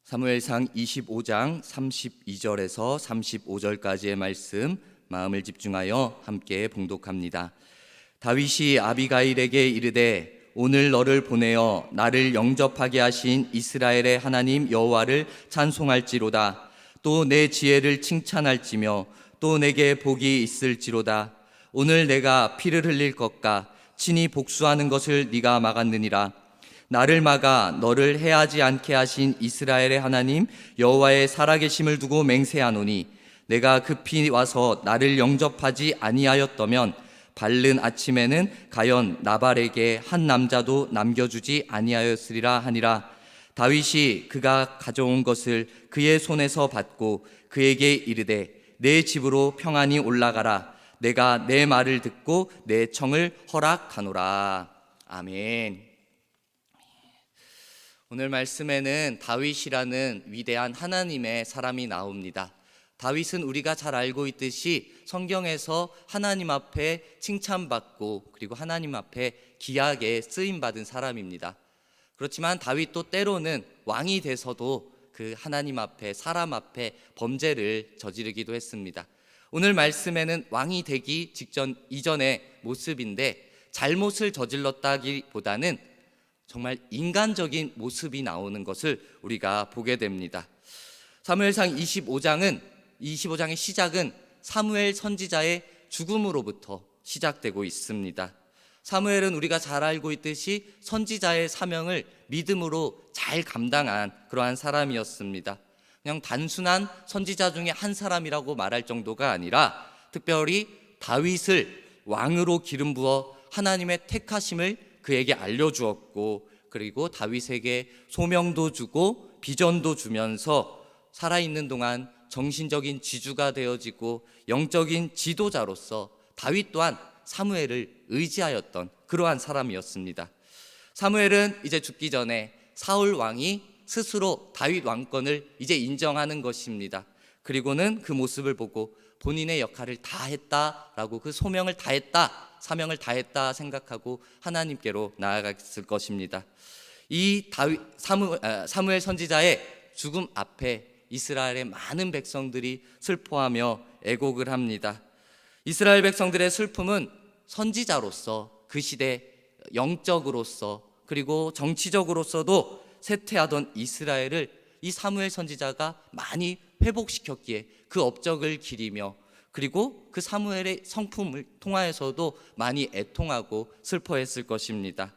사무엘상 25장 32절에서 35절까지의 말씀 마음을 집중하여 함께 봉독합니다. 다윗이 아비가일에게 이르되 오늘 너를 보내어 나를 영접하게 하신 이스라엘의 하나님 여호와를 찬송할지로다. 또 내 지혜를 칭찬할지며 또 내게 복이 있을지로다. 오늘 내가 피를 흘릴 것과 친히 복수하는 것을 네가 막았느니라. 나를 막아 너를 해하지 않게 하신 이스라엘의 하나님 여호와의 살아계심을 두고 맹세하노니 내가 급히 와서 나를 영접하지 아니하였더면 밝는 아침에는 가연 나발에게 한 남자도 남겨주지 아니하였으리라 하니라. 다윗이 그가 가져온 것을 그의 손에서 받고 그에게 이르되 내 집으로 평안히 올라가라. 내가 내 말을 듣고 내 청을 허락하노라. 아멘. 오늘 말씀에는 다윗이라는 위대한 하나님의 사람이 나옵니다. 다윗은 우리가 잘 알고 있듯이 성경에서 하나님 앞에 칭찬받고 그리고 하나님 앞에 귀하게 쓰임받은 사람입니다. 그렇지만 다윗도 때로는 왕이 돼서도 그 하나님 앞에 사람 앞에 범죄를 저지르기도 했습니다. 오늘 말씀에는 왕이 되기 직전 이전의 모습인데 잘못을 저질렀다기보다는 정말 인간적인 모습이 나오는 것을 우리가 보게 됩니다. 사무엘상 25장의 시작은 사무엘 선지자의 죽음으로부터 시작되고 있습니다. 사무엘은 우리가 잘 알고 있듯이 선지자의 사명을 믿음으로 잘 감당한 그러한 사람이었습니다. 그냥 단순한 선지자 중에 한 사람이라고 말할 정도가 아니라 특별히 다윗을 왕으로 기름 부어 하나님의 택하심을 그에게 알려주었고, 그리고 다윗에게 소명도 주고 비전도 주면서 살아있는 동안 정신적인 지주가 되어지고 영적인 지도자로서 다윗 또한 사무엘을 의지하였던 그러한 사람이었습니다. 사무엘은 이제 죽기 전에 사울 왕이 스스로 다윗 왕권을 이제 인정하는 것입니다. 그리고는 그 모습을 보고 본인의 역할을 다 했다라고, 그 소명을 다 했다, 사명을 다 했다 생각하고 하나님께로 나아갔을 것입니다. 이 사무엘 선지자의 죽음 앞에 이스라엘의 많은 백성들이 슬퍼하며 애곡을 합니다. 이스라엘 백성들의 슬픔은 선지자로서 그 시대 영적으로서 그리고 정치적으로서도 쇠퇴하던 이스라엘을 이 사무엘 선지자가 많이 회복시켰기에 그 업적을 기리며, 그리고 그 사무엘의 성품을 통하여서도 많이 애통하고 슬퍼했을 것입니다.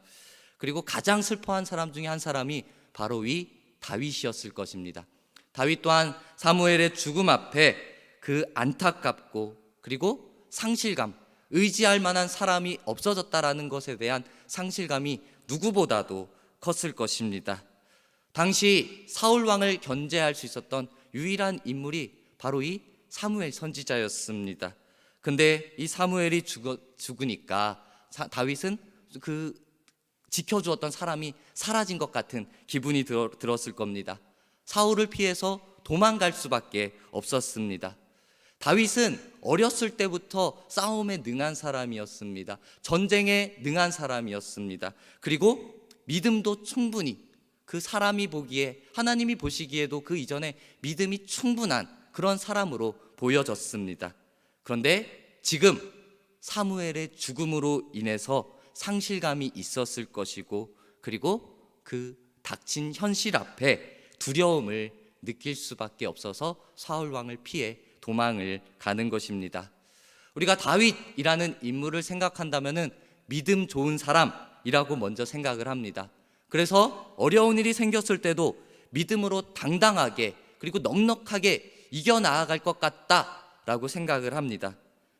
그리고 가장 슬퍼한 사람 중에 한 사람이 바로 이 다윗이었을 것입니다. 다윗 또한 사무엘의 죽음 앞에 그 안타깝고 그리고 상실감, 의지할 만한 사람이 없어졌다라는 것에 대한 상실감이 누구보다도 컸을 것입니다. 당시 사울 왕을 견제할 수 있었던 유일한 인물이 바로 이 사무엘 선지자였습니다. 근데 이 사무엘이 죽으니까 다윗은 그 지켜주었던 사람이 사라진 것 같은 기분이 들었을 겁니다. 사울을 피해서 도망갈 수밖에 없었습니다. 다윗은 어렸을 때부터 싸움에 능한 사람이었습니다. 전쟁에 능한 사람이었습니다. 그리고 믿음도 충분히, 그 사람이 보기에, 하나님이 보시기에도 그 이전에 믿음이 충분한 그런 사람으로 보여졌습니다. 그런데 지금 사무엘의 죽음으로 인해서 상실감이 있었을 것이고, 그리고 그 닥친 현실 앞에 두려움을 느낄 수밖에 없어서 사울 왕을 피해 도망을 가는 것입니다. 우리가 다윗이라는 인물을 생각한다면은 믿음 좋은 사람이라고 먼저 생각을 합니다. 그래서 어려운 일이 생겼을 때도 믿음으로 당당하게 그리고 넉넉하게 이겨나아갈 것 같다라고 생각을 합니다.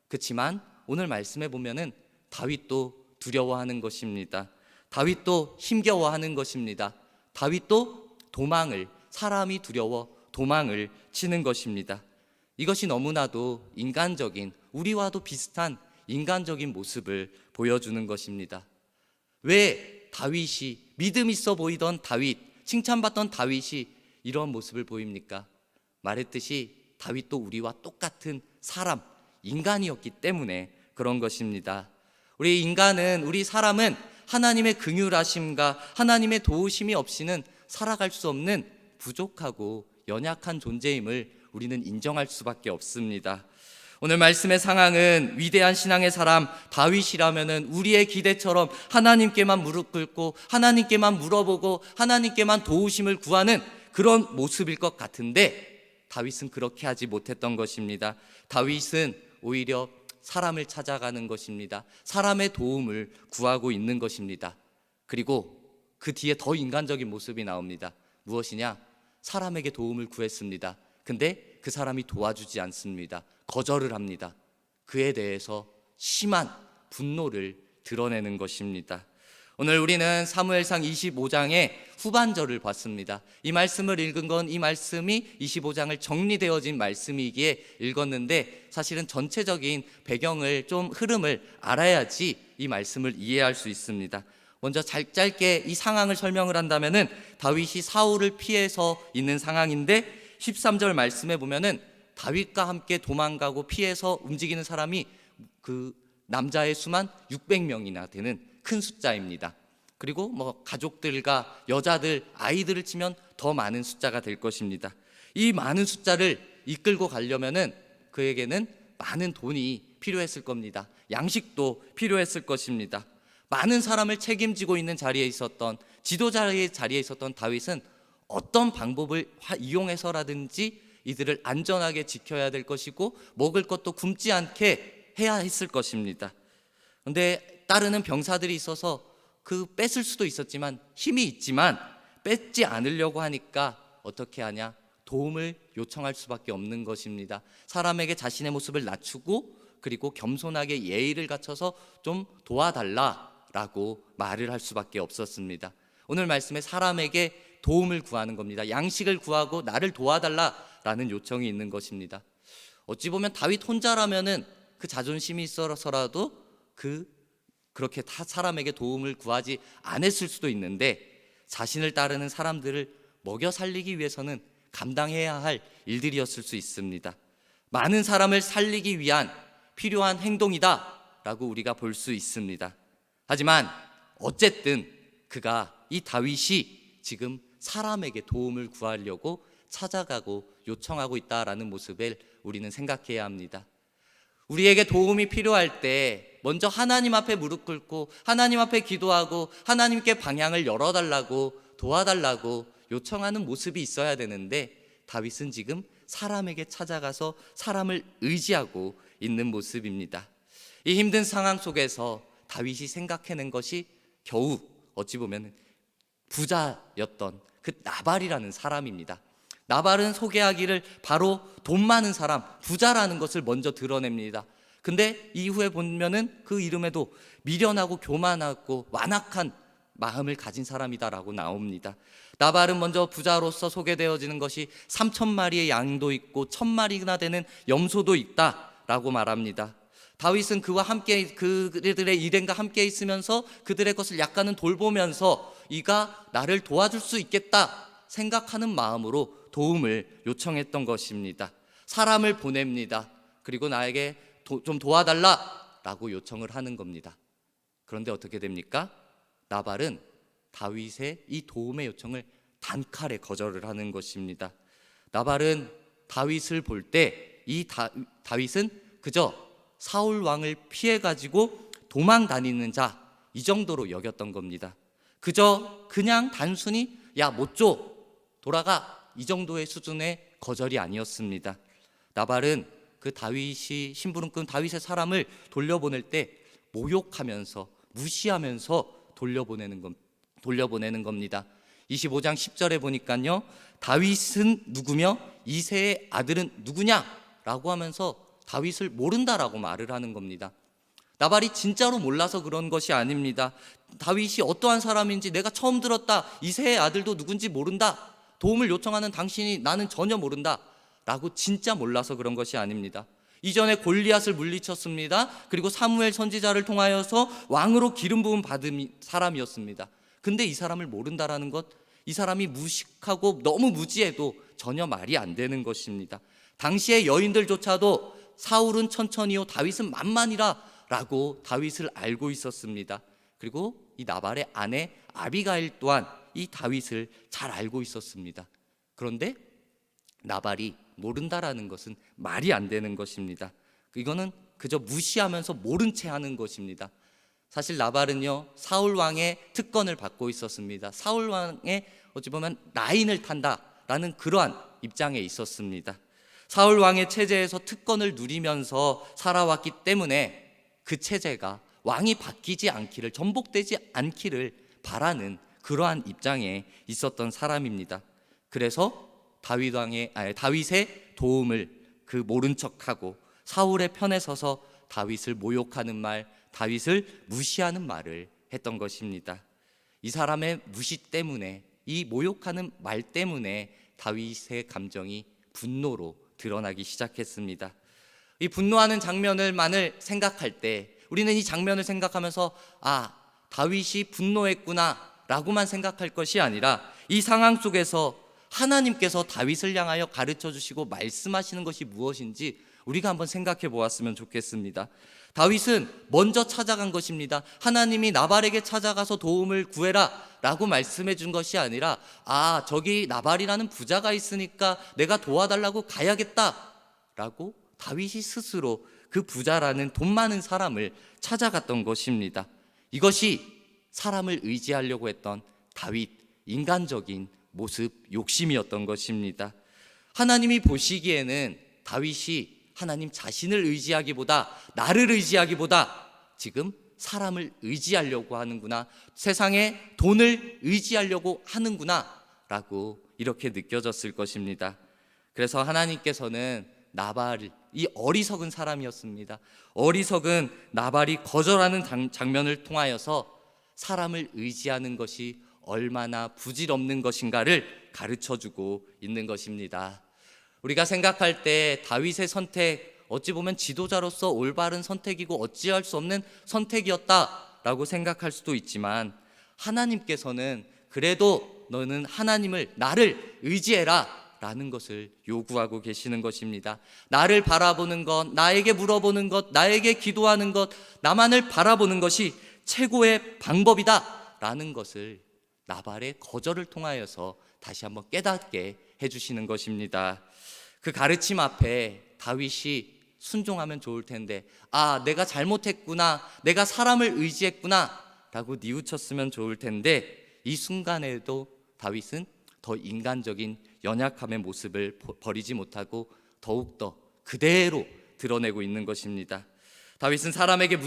그렇지만 오늘 말씀에 보면은 다윗도 두려워하는 것입니다. 다윗도 힘겨워하는 것입니다. 다윗도 사람이 두려워 도망을 치는 것입니다. 이것이 너무나도 인간적인, 우리와도 비슷한 인간적인 모습을 보여주는 것입니다. 왜 다윗이, 믿음 있어 보이던 다윗, 칭찬받던 다윗이 이런 모습을 보입니까? 말했듯이 다윗도 우리와 똑같은 사람, 인간이었기 때문에 그런 것입니다. 우리 사람은 하나님의 긍휼하심과 하나님의 도우심이 없이는 살아갈 수 없는 부족하고 연약한 존재임을 우리는 인정할 수밖에 없습니다. 오늘 말씀의 상황은 위대한 신앙의 사람 다윗이라면은 우리의 기대처럼 하나님께만 무릎 꿇고 하나님께만 물어보고 하나님께만 도우심을 구하는 그런 모습일 것 같은데, 다윗은 그렇게 하지 못했던 것입니다. 다윗은 오히려 사람을 찾아가는 것입니다. 사람의 도움을 구하고 있는 것입니다. 그리고 그 뒤에 더 인간적인 모습이 나옵니다. 무엇이냐? 사람에게 도움을 구했습니다. 근데 그 사람이 도와주지 않습니다. 거절을 합니다. 그에 대해서 심한 분노를 드러내는 것입니다. 오늘 우리는 사무엘상 25장의 후반절을 봤습니다. 이 말씀을 읽은 건 이 말씀이 25장을 정리되어진 말씀이기에 읽었는데, 사실은 전체적인 배경을 좀 흐름을 알아야지 이 말씀을 이해할 수 있습니다. 먼저 짧게 이 상황을 설명을 한다면은 다윗이 사울을 피해서 있는 상황인데, 13절 말씀에 보면은 다윗과 함께 도망가고 피해서 움직이는 사람이 그 남자의 수만 600명이나 되는 큰 숫자입니다. 그리고 가족들과 여자들, 아이들을 치면 더 많은 숫자가 될 것입니다. 이 많은 숫자를 이끌고 가려면은 그에게는 많은 돈이 필요했을 겁니다. 양식도 필요했을 것입니다. 많은 사람을 책임지고 있는 자리에 있었던, 지도자의 자리에 있었던 다윗은 어떤 방법을 이용해서라든지 이들을 안전하게 지켜야 될 것이고 먹을 것도 굶지 않게 해야 했을 것입니다. 그런데 따르는 병사들이 있어서 뺏을 수도 있었지만, 힘이 있지만 뺏지 않으려고 하니까 어떻게 하냐? 도움을 요청할 수밖에 없는 것입니다. 사람에게 자신의 모습을 낮추고 그리고 겸손하게 예의를 갖춰서 좀 도와달라라고 말을 할 수밖에 없었습니다. 오늘 말씀에 사람에게 도움을 구하는 겁니다. 양식을 구하고 나를 도와달라라는 요청이 있는 것입니다. 어찌 보면 다윗 혼자라면은 그 자존심이 있어서라도 그렇게 사람에게 도움을 구하지 않았을 수도 있는데, 자신을 따르는 사람들을 먹여 살리기 위해서는 감당해야 할 일들이었을 수 있습니다. 많은 사람을 살리기 위한 필요한 행동이다 라고 우리가 볼 수 있습니다. 하지만 어쨌든 이 다윗이 지금 사람에게 도움을 구하려고 찾아가고 요청하고 있다라는 모습을 우리는 생각해야 합니다. 우리에게 도움이 필요할 때 먼저 하나님 앞에 무릎 꿇고 하나님 앞에 기도하고 하나님께 방향을 열어달라고, 도와달라고 요청하는 모습이 있어야 되는데, 다윗은 지금 사람에게 찾아가서 사람을 의지하고 있는 모습입니다. 이 힘든 상황 속에서 다윗이 생각해낸 것이 겨우 어찌 보면 부자였던 그 나발이라는 사람입니다. 나발은 소개하기를 바로 돈 많은 사람, 부자라는 것을 먼저 드러냅니다. 근데 이후에 보면은 그 이름에도 미련하고 교만하고 완악한 마음을 가진 사람이다라고 나옵니다. 나발은 먼저 부자로서 소개되어지는 것이 3,000마리의 양도 있고 1,000마리나 되는 염소도 있다라고 말합니다. 다윗은 그와 함께, 그들의 일행과 함께 있으면서 그들의 것을 약간은 돌보면서 이가 나를 도와줄 수 있겠다 생각하는 마음으로 도움을 요청했던 것입니다. 사람을 보냅니다. 그리고 나에게 좀 도와달라라고 요청을 하는 겁니다. 그런데 어떻게 됩니까? 나발은 다윗의 이 도움의 요청을 단칼에 거절을 하는 것입니다. 나발은 다윗을 볼 때 이 다윗은 그저 사울 왕을 피해가지고 도망 다니는 자, 이 정도로 여겼던 겁니다. 그냥 단순히 야 못 줘, 돌아가, 이 정도의 수준의 거절이 아니었습니다. 나발은 그 다윗이 심부름 꾼 다윗의 사람을 돌려보낼 때 모욕하면서 무시하면서 돌려보내는 겁니다. 25장 10절에 보니까요, 다윗은 누구며 이새의 아들은 누구냐라고 하면서 다윗을 모른다라고 말을 하는 겁니다. 나발이 진짜로 몰라서 그런 것이 아닙니다. 다윗이 어떠한 사람인지 내가 처음 들었다, 이새의 아들도 누군지 모른다, 도움을 요청하는 당신이 나는 전혀 모른다 라고 진짜 몰라서 그런 것이 아닙니다. 이전에 골리앗을 물리쳤습니다. 그리고 사무엘 선지자를 통하여서 왕으로 기름 부음 받은 사람이었습니다. 근데 이 사람을 모른다라는 것, 이 사람이 무식하고 너무 무지해도 전혀 말이 안 되는 것입니다. 당시의 여인들조차도 사울은 천천히요 다윗은 만만이라 라고 다윗을 알고 있었습니다. 그리고 이 나발의 아내 아비가일 또한 이 다윗을 잘 알고 있었습니다. 그런데 나발이 모른다라는 것은 말이 안 되는 것입니다. 이거는 그저 무시하면서 모른 채 하는 것입니다. 사실 나발은요, 사울 왕의 특권을 받고 있었습니다. 사울 왕의 어찌 보면 라인을 탄다라는 그러한 입장에 있었습니다. 사울 왕의 체제에서 특권을 누리면서 살아왔기 때문에 그 체제가 왕이 바뀌지 않기를, 전복되지 않기를 바라는 그러한 입장에 있었던 사람입니다. 그래서 다윗의 도움을 모른 척하고 사울의 편에 서서 다윗을 모욕하는 말, 다윗을 무시하는 말을 했던 것입니다. 이 사람의 무시 때문에, 이 모욕하는 말 때문에 다윗의 감정이 분노로 드러나기 시작했습니다. 이 분노하는 장면을만을 생각할 때 우리는 이 장면을 생각하면서 다윗이 분노했구나 라고만 생각할 것이 아니라 이 상황 속에서 하나님께서 다윗을 향하여 가르쳐 주시고 말씀하시는 것이 무엇인지 우리가 한번 생각해 보았으면 좋겠습니다. 다윗은 먼저 찾아간 것입니다. 하나님이 나발에게 찾아가서 도움을 구해라 라고 말씀해 준 것이 아니라 저기 나발이라는 부자가 있으니까 내가 도와달라고 가야겠다 라고 다윗이 스스로 그 부자라는 돈 많은 사람을 찾아갔던 것입니다. 이것이 사람을 의지하려고 했던 다윗 인간적인 모습, 욕심이었던 것입니다. 하나님이 보시기에는 다윗이 하나님 자신을 의지하기보다, 나를 의지하기보다 지금 사람을 의지하려고 하는구나, 세상에 돈을 의지하려고 하는구나 라고 이렇게 느껴졌을 것입니다. 그래서 하나님께서는 나발, 이 어리석은 사람이었습니다. 어리석은 나발이 거절하는 장면을 통하여서 사람을 의지하는 것이 얼마나 부질없는 것인가를 가르쳐주고 있는 것입니다. 우리가 생각할 때 다윗의 선택, 어찌 보면 지도자로서 올바른 선택이고 어찌할 수 없는 선택이었다라고 생각할 수도 있지만, 하나님께서는 그래도 너는 하나님을, 나를 의지해라 라는 것을 요구하고 계시는 것입니다. 나를 바라보는 것, 나에게 물어보는 것, 나에게 기도하는 것, 나만을 바라보는 것이 최고의 방법이다 라는 것을 나발의 거절을 통하여서 다시 한번 깨닫게 해주시는 것입니다. 그 가르침 앞에 다윗이 순종하면 좋을 텐데, 내가 잘못했구나, 내가 사람을 의지했구나 라고 뉘우쳤으면 좋을 텐데, 이 순간에도 다윗은 더 인간적인 연약함의 모습을 버리지 못하고 더욱더 그대로 드러내고 있는 것입니다. 다윗은 사람에게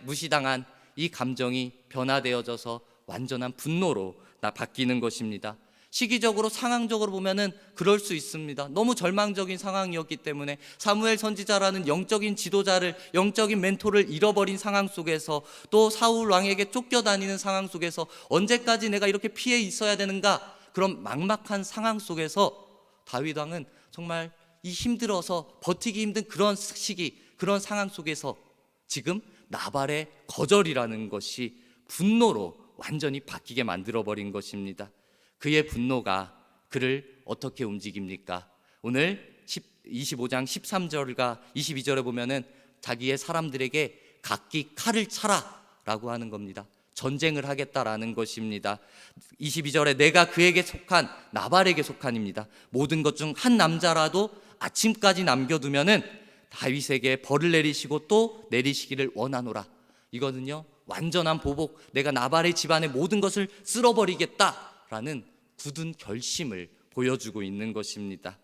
무시당한 이 감정이 변화되어져서 완전한 분노로 바뀌는 것입니다. 시기적으로, 상황적으로 보면은 그럴 수 있습니다. 너무 절망적인 상황이었기 때문에 사무엘 선지자라는 영적인 지도자를, 영적인 멘토를 잃어버린 상황 속에서, 또 사울 왕에게 쫓겨다니는 상황 속에서 언제까지 내가 이렇게 피해 있어야 되는가, 그런 막막한 상황 속에서 다윗 왕은 정말 이 힘들어서 버티기 힘든 그런 시기, 그런 상황 속에서 지금 나발의 거절이라는 것이 분노로 완전히 바뀌게 만들어버린 것입니다. 그의 분노가 그를 어떻게 움직입니까? 오늘 25장 13절과 22절에 보면은 자기의 사람들에게 각기 칼을 차라 라고 하는 겁니다. 전쟁을 하겠다라는 것입니다. 22절에 내가 그에게 속한, 나발에게 속한입니다. 모든 것 중 한 남자라도 아침까지 남겨두면은 다윗에게 벌을 내리시고 또 내리시기를 원하노라. 이거는요, 완전한 보복, 내가 나발의 집안의 모든 것을 쓸어버리겠다라는 굳은 결심을 보여주고 있는 것입니다.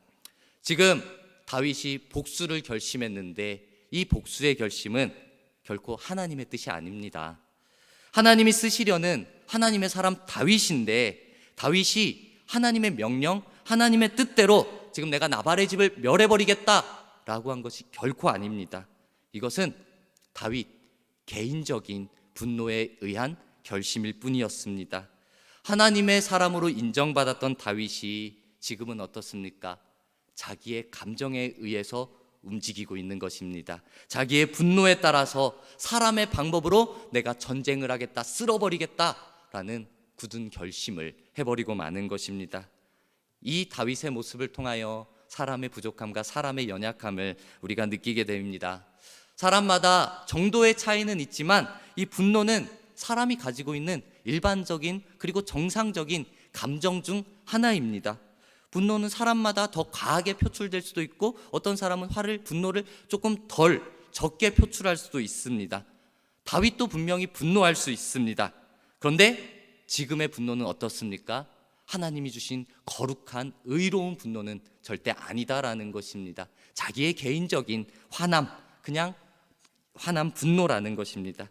지금 다윗이 복수를 결심했는데 이 복수의 결심은 결코 하나님의 뜻이 아닙니다. 하나님이 쓰시려는 하나님의 사람 다윗인데, 다윗이 하나님의 명령, 하나님의 뜻대로 지금 내가 나발의 집을 멸해버리겠다라고 한 것이 결코 아닙니다. 이것은 다윗 개인적인 분노에 의한 결심일 뿐이었습니다. 하나님의 사람으로 인정받았던 다윗이 지금은 어떻습니까? 자기의 감정에 의해서 움직이고 있는 것입니다. 자기의 분노에 따라서 사람의 방법으로 내가 전쟁을 하겠다, 쓸어버리겠다라는 굳은 결심을 해버리고 마는 것입니다. 이 다윗의 모습을 통하여 사람의 부족함과 사람의 연약함을 우리가 느끼게 됩니다. 사람마다 정도의 차이는 있지만 이 분노는 사람이 가지고 있는 일반적인 그리고 정상적인 감정 중 하나입니다. 분노는 사람마다 더 과하게 표출될 수도 있고 어떤 사람은 분노를 조금 덜 적게 표출할 수도 있습니다. 다윗도 분명히 분노할 수 있습니다. 그런데 지금의 분노는 어떻습니까? 하나님이 주신 거룩한 의로운 분노는 절대 아니다라는 것입니다. 자기의 개인적인 그냥 화남 분노라는 것입니다.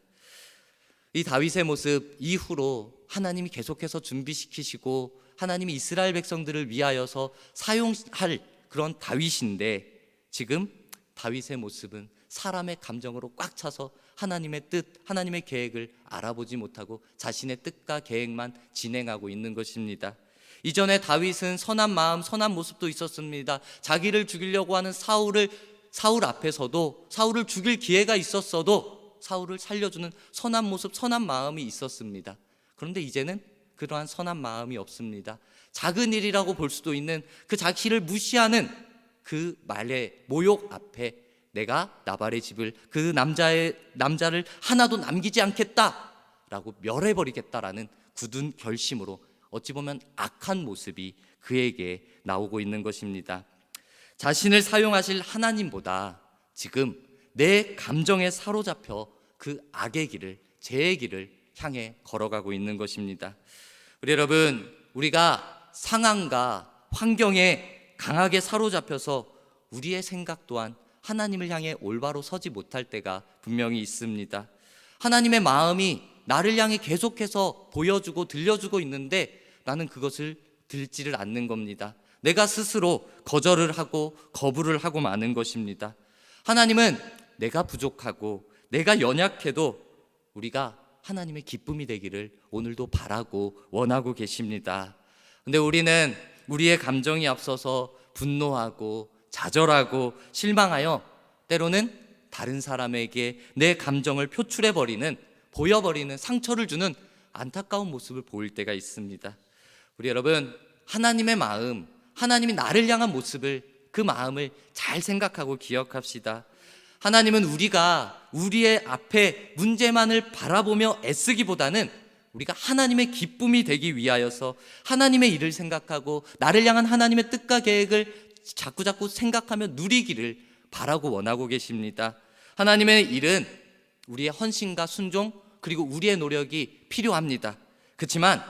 이 다윗의 모습 이후로 하나님이 계속해서 준비시키시고 하나님이 이스라엘 백성들을 위하여서 사용할 그런 다윗인데, 지금 다윗의 모습은 사람의 감정으로 꽉 차서 하나님의 뜻, 하나님의 계획을 알아보지 못하고 자신의 뜻과 계획만 진행하고 있는 것입니다. 이전에 다윗은 선한 마음, 선한 모습도 있었습니다. 자기를 죽이려고 하는 사울 앞에서도 사울을 죽일 기회가 있었어도 사울을 살려주는 선한 모습, 선한 마음이 있었습니다. 그런데 이제는 그러한 선한 마음이 없습니다. 작은 일이라고 볼 수도 있는 그 자기를 무시하는 그 말의 모욕 앞에 내가 나발의 집을, 그 남자를 하나도 남기지 않겠다라고 멸해버리겠다라는 굳은 결심으로 어찌 보면 악한 모습이 그에게 나오고 있는 것입니다. 자신을 사용하실 하나님보다 지금 내 감정에 사로잡혀 그 악의 길을, 죄의 길을 향해 걸어가고 있는 것입니다. 우리 여러분, 우리가 상황과 환경에 강하게 사로잡혀서 우리의 생각 또한 하나님을 향해 올바로 서지 못할 때가 분명히 있습니다. 하나님의 마음이 나를 향해 계속해서 보여주고 들려주고 있는데 나는 그것을 듣지를 않는 겁니다. 내가 스스로 거절을 하고 거부를 하고 마는 것입니다. 하나님은 내가 부족하고 내가 연약해도 우리가 하나님의 기쁨이 되기를 오늘도 바라고 원하고 계십니다. 근데 우리는 우리의 감정이 앞서서 분노하고 좌절하고 실망하여 때로는 다른 사람에게 내 감정을 표출해버리는, 보여버리는, 상처를 주는 안타까운 모습을 보일 때가 있습니다. 우리 여러분, 하나님의 마음, 하나님이 나를 향한 모습을, 그 마음을 잘 생각하고 기억합시다. 하나님은 우리가 우리의 앞에 문제만을 바라보며 애쓰기보다는 우리가 하나님의 기쁨이 되기 위하여서 하나님의 일을 생각하고 나를 향한 하나님의 뜻과 계획을 자꾸자꾸 생각하며 누리기를 바라고 원하고 계십니다. 하나님의 일은 우리의 헌신과 순종 그리고 우리의 노력이 필요합니다. 그렇지만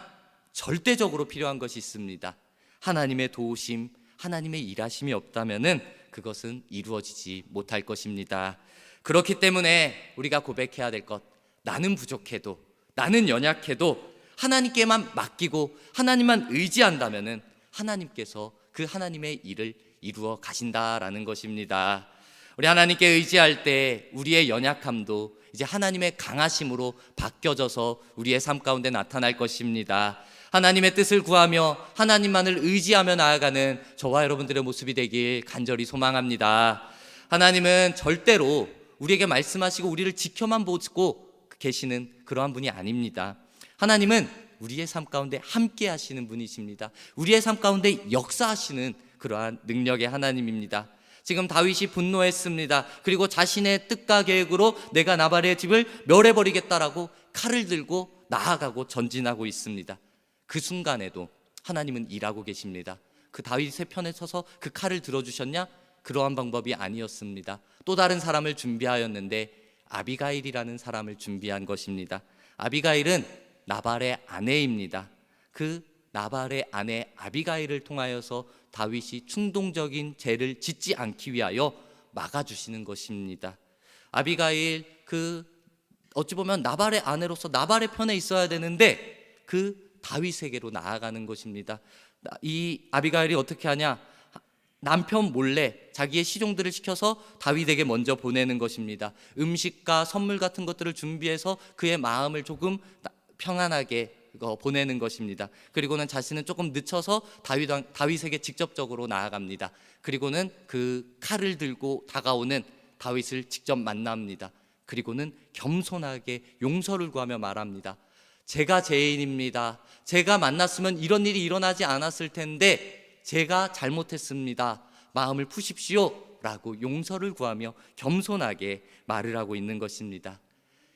절대적으로 필요한 것이 있습니다. 하나님의 도우심, 하나님의 일하심이 없다면은 그것은 이루어지지 못할 것입니다. 그렇기 때문에 우리가 고백해야 될 것, 나는 부족해도, 나는 연약해도 하나님께만 맡기고 하나님만 의지한다면은 하나님께서 그 하나님의 일을 이루어 가신다라는 것입니다. 우리 하나님께 의지할 때 우리의 연약함도 이제 하나님의 강하심으로 바뀌어져서 우리의 삶 가운데 나타날 것입니다. 하나님의 뜻을 구하며 하나님만을 의지하며 나아가는 저와 여러분들의 모습이 되길 간절히 소망합니다. 하나님은 절대로 우리에게 말씀하시고 우리를 지켜만 보고 계시는 그러한 분이 아닙니다. 하나님은 우리의 삶 가운데 함께 하시는 분이십니다. 우리의 삶 가운데 역사하시는 그러한 능력의 하나님입니다. 지금 다윗이 분노했습니다. 그리고 자신의 뜻과 계획으로 내가 나발의 집을 멸해버리겠다라고 칼을 들고 나아가고 전진하고 있습니다. 그 순간에도 하나님은 일하고 계십니다. 그 다윗의 편에 서서 그 칼을 들어주셨냐? 그러한 방법이 아니었습니다. 또 다른 사람을 준비하였는데 아비가일이라는 사람을 준비한 것입니다. 아비가일은 나발의 아내입니다. 그 나발의 아내 아비가일을 통하여서 다윗이 충동적인 죄를 짓지 않기 위하여 막아주시는 것입니다. 아비가일, 어찌 보면 나발의 아내로서 나발의 편에 있어야 되는데 그 다윗에게로 나아가는 것입니다. 이 아비가일이 어떻게 하냐? 남편 몰래 자기의 시종들을 시켜서 다윗에게 먼저 보내는 것입니다. 음식과 선물 같은 것들을 준비해서 그의 마음을 조금 평안하게 보내는 것입니다. 그리고는 자신은 조금 늦춰서 다윗에게 직접적으로 나아갑니다. 그리고는 그 칼을 들고 다가오는 다윗을 직접 만납니다. 그리고는 겸손하게 용서를 구하며 말합니다. 제가 죄인입니다. 제가 만났으면 이런 일이 일어나지 않았을 텐데 제가 잘못했습니다. 마음을 푸십시오 라고 용서를 구하며 겸손하게 말을 하고 있는 것입니다.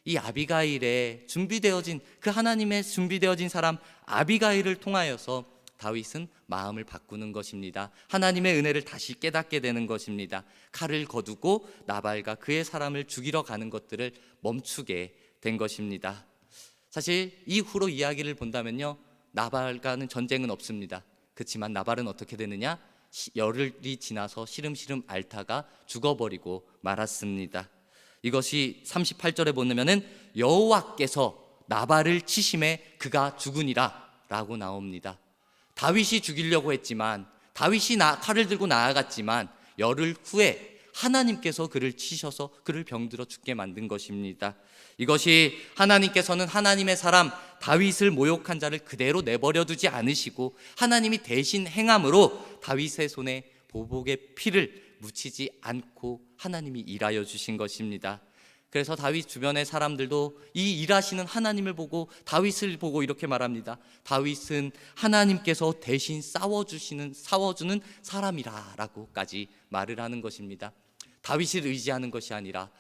이 아비가일의 준비되어진, 그 하나님의 준비되어진 사람 아비가일을 통하여서 다윗은 마음을 바꾸는 것입니다. 하나님의 은혜를 다시 깨닫게 되는 것입니다. 칼을 거두고 나발과 그의 사람을 죽이러 가는 것들을 멈추게 된 것입니다. 사실 이후로 이야기를 본다면요, 나발과는 전쟁은 없습니다. 그렇지만 나발은 어떻게 되느냐? 열흘이 지나서 시름시름 앓다가 죽어버리고 말았습니다. 이것이 38절에 보면은 여호와께서 나발을 치심에 그가 죽으니라 라고 나옵니다. 다윗이 죽이려고 했지만, 다윗이 칼을 들고 나아갔지만 열흘 후에 하나님께서 그를 치셔서 그를 병들어 죽게 만든 것입니다. 이것이 하나님께서는 하나님의 사람 다윗을 모욕한 자를 그대로 내버려 두지 않으시고 하나님이 대신 행함으로 다윗의 손에 보복의 피를 묻히지 않고 하나님이 일하여 주신 것입니다. 그래서 다윗 주변의 사람들도 이 일하시는 하나님을 보고 다윗을 보고 이렇게 말합니다. 다윗은 하나님께서 대신 싸워주는 사람이라 라고까지 말을 하는 것입니다. 다윗을 의지하는 것이 아니라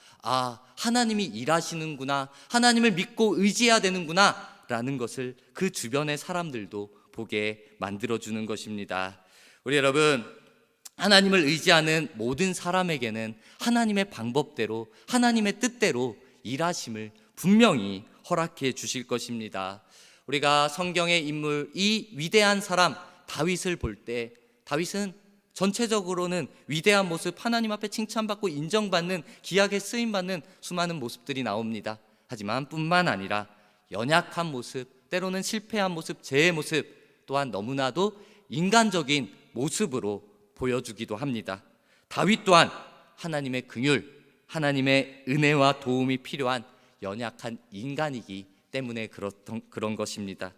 하나님이 일하시는구나, 하나님을 믿고 의지해야 되는구나 라는 것을 그 주변의 사람들도 보게 만들어주는 것입니다. 우리 여러분, 하나님을 의지하는 모든 사람에게는 하나님의 방법대로, 하나님의 뜻대로 일하심을 분명히 허락해 주실 것입니다. 우리가 성경의 인물, 이 위대한 사람 다윗을 볼 때, 다윗은 전체적으로는 위대한 모습, 하나님 앞에 칭찬받고 인정받는, 기약에 쓰임받는 수많은 모습들이 나옵니다. 하지만 뿐만 아니라 연약한 모습, 때로는 실패한 모습, 죄의 모습, 또한 너무나도 인간적인 모습으로 보여주기도 합니다. 다윗 또한 하나님의 긍휼, 하나님의 은혜와 도움이 필요한 연약한 인간이기 때문에 그런 것입니다.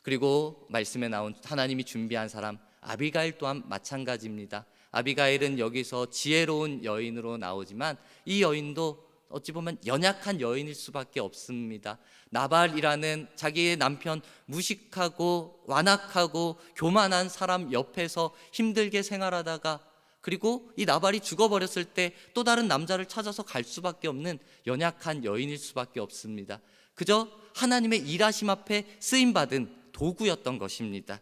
그리고 말씀에 나온 하나님이 준비한 사람 아비가일 또한 마찬가지입니다. 아비가일은 여기서 지혜로운 여인으로 나오지만 이 여인도 어찌 보면 연약한 여인일 수밖에 없습니다. 나발이라는 자기의 남편 무식하고 완악하고 교만한 사람 옆에서 힘들게 생활하다가, 그리고 이 나발이 죽어버렸을 때 또 다른 남자를 찾아서 갈 수밖에 없는 연약한 여인일 수밖에 없습니다. 그저 하나님의 일하심 앞에 쓰임받은 도구였던 것입니다.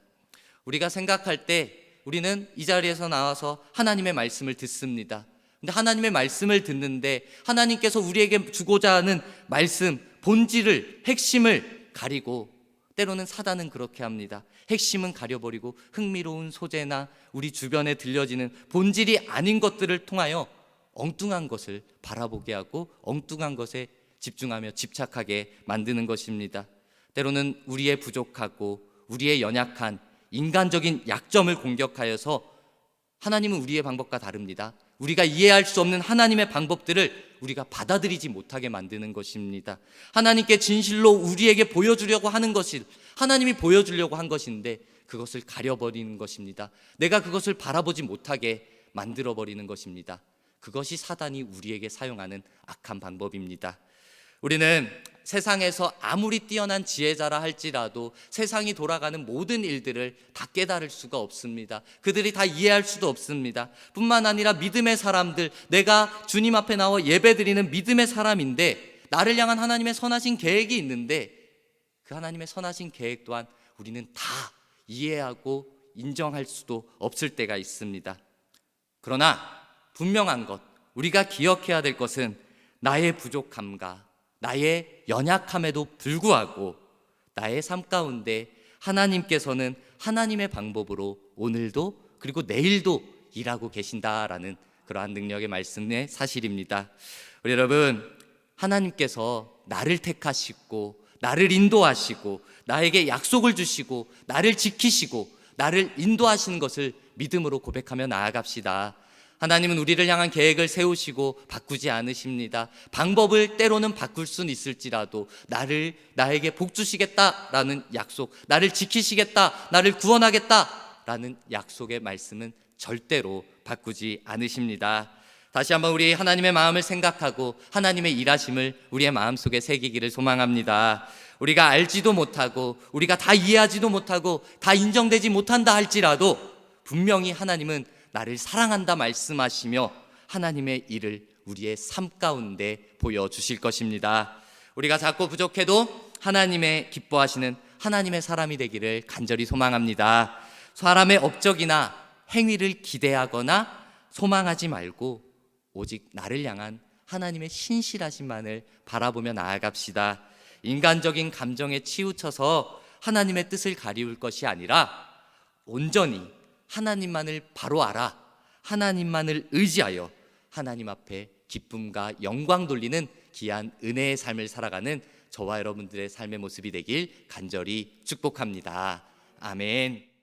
우리가 생각할 때 우리는 이 자리에서 나와서 하나님의 말씀을 듣습니다. 근데 하나님의 말씀을 듣는데 하나님께서 우리에게 주고자 하는 말씀, 본질을, 핵심을 가리고, 때로는 사단은 그렇게 합니다. 핵심은 가려버리고 흥미로운 소재나 우리 주변에 들려지는 본질이 아닌 것들을 통하여 엉뚱한 것을 바라보게 하고 엉뚱한 것에 집중하며 집착하게 만드는 것입니다. 때로는 우리의 부족하고 우리의 연약한 인간적인 약점을 공격하여서, 하나님은 우리의 방법과 다릅니다. 우리가 이해할 수 없는 하나님의 방법들을 우리가 받아들이지 못하게 만드는 것입니다. 하나님께 진실로 우리에게 보여주려고 하는 것이, 하나님이 보여주려고 한 것인데 그것을 가려버리는 것입니다. 내가 그것을 바라보지 못하게 만들어버리는 것입니다. 그것이 사단이 우리에게 사용하는 악한 방법입니다. 우리는 세상에서 아무리 뛰어난 지혜자라 할지라도 세상이 돌아가는 모든 일들을 다 깨달을 수가 없습니다. 그들이 다 이해할 수도 없습니다. 뿐만 아니라 믿음의 사람들, 내가 주님 앞에 나와 예배드리는 믿음의 사람인데 나를 향한 하나님의 선하신 계획이 있는데 그 하나님의 선하신 계획 또한 우리는 다 이해하고 인정할 수도 없을 때가 있습니다. 그러나 분명한 것, 우리가 기억해야 될 것은 나의 부족함과 나의 연약함에도 불구하고 나의 삶 가운데 하나님께서는 하나님의 방법으로 오늘도 그리고 내일도 일하고 계신다라는 그러한 능력의 말씀의 사실입니다. 우리 여러분, 하나님께서 나를 택하시고 나를 인도하시고 나에게 약속을 주시고 나를 지키시고 나를 인도하시는 것을 믿음으로 고백하며 나아갑시다. 하나님은 우리를 향한 계획을 세우시고 바꾸지 않으십니다. 방법을 때로는 바꿀 수는 있을지라도 나에게 복 주시겠다라는 약속, 나를 지키시겠다, 나를 구원하겠다라는 약속의 말씀은 절대로 바꾸지 않으십니다. 다시 한번 우리 하나님의 마음을 생각하고 하나님의 일하심을 우리의 마음속에 새기기를 소망합니다. 우리가 알지도 못하고 우리가 다 이해하지도 못하고 다 인정되지 못한다 할지라도 분명히 하나님은 나를 사랑한다 말씀하시며 하나님의 일을 우리의 삶 가운데 보여주실 것입니다. 우리가 작고 부족해도 하나님의 기뻐하시는 하나님의 사람이 되기를 간절히 소망합니다. 사람의 업적이나 행위를 기대하거나 소망하지 말고 오직 나를 향한 하나님의 신실하심만을 바라보며 나아갑시다. 인간적인 감정에 치우쳐서 하나님의 뜻을 가리울 것이 아니라 온전히 하나님만을 바로 알아 하나님만을 의지하여 하나님 앞에 기쁨과 영광 돌리는 귀한 은혜의 삶을 살아가는 저와 여러분들의 삶의 모습이 되길 간절히 축복합니다. 아멘.